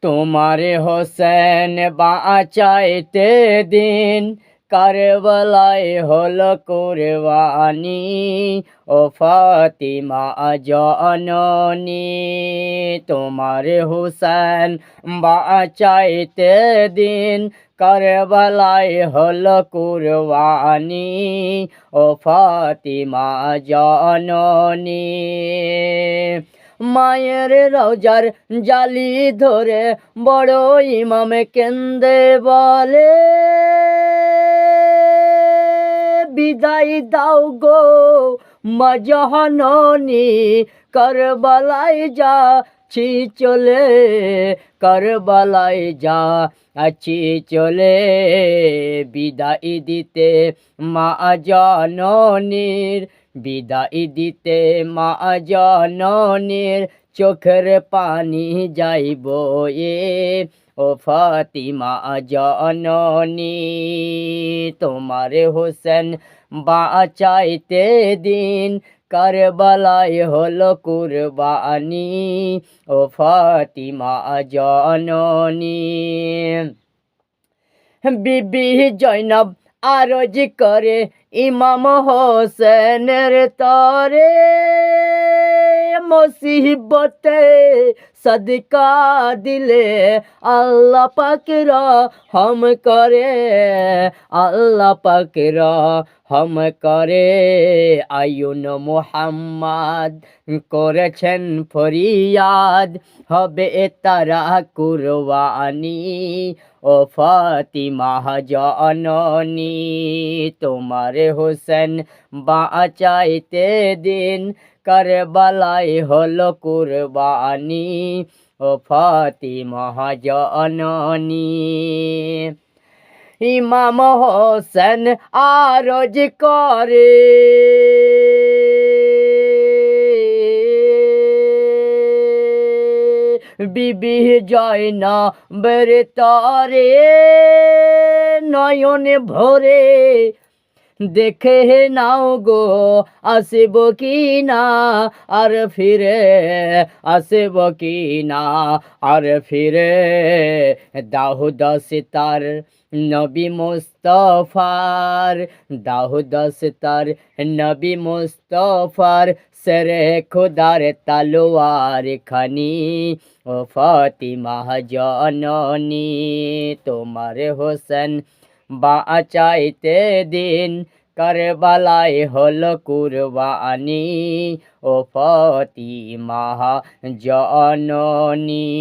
তোমার হোসেন বাঁচাইতে দিন কারবালায় হলো কুরবানি ও ফাতিমা জননী। তোমার হোসেন বাঁচাইতে দিন কারবালায় হলো কুরবানি ও ফাতিমা জননী। মায়ের রওজার জালি ধরে বড় ইমাম কেন্দে বলে, বিদায় দাও গো মা জননী, কারবালায় যাচ্ছি চলে, কারবালায় যাচ্ছি চলে। বিদায় দিতে মা জননীর, বিদায় দিতে মা জননীর চোখের পানি যাইব এ ও ফাতিমা জননী। তোমার হোসেন বাঁচাইতে দিন কারবালায় হলো কুরবানি ও ফাতিমা জননী। বিবি জৈনব আরজ করে ইমাম হোসেনের তরে, মুসিবতে সদকা দিলে আল্লাহ পাক রহম করে, আল্লাহ পাক রহম করে। আয়ুন মুহাম্মদ করেছেন ফরিয়াদ, হবে তারা কুরবানি ও ফাতিমা জননী। তোমার হোসেন বাঁচাইতে দিন কারবালায় হলো কুরবানি ও ফাতিমা জননী। ইমাম হোসেন আরজ করে, বিবি জয়নবের তরে নয়ন ভরে দেখে নাও গো আসিব কি না আর ফিরে, আসিব কি না আর ফিরে। দাউদ সিতার নবী মুস্তফার, দাউদ সিতার নবী মুস্তফার সরে খুদার তলোয়ার খানি ও ফাতিমা জননী। তোমার হোসেন বাঁচাইতে দিন কারবালায় হলো কুরবানি ও ফাতিমা জননী।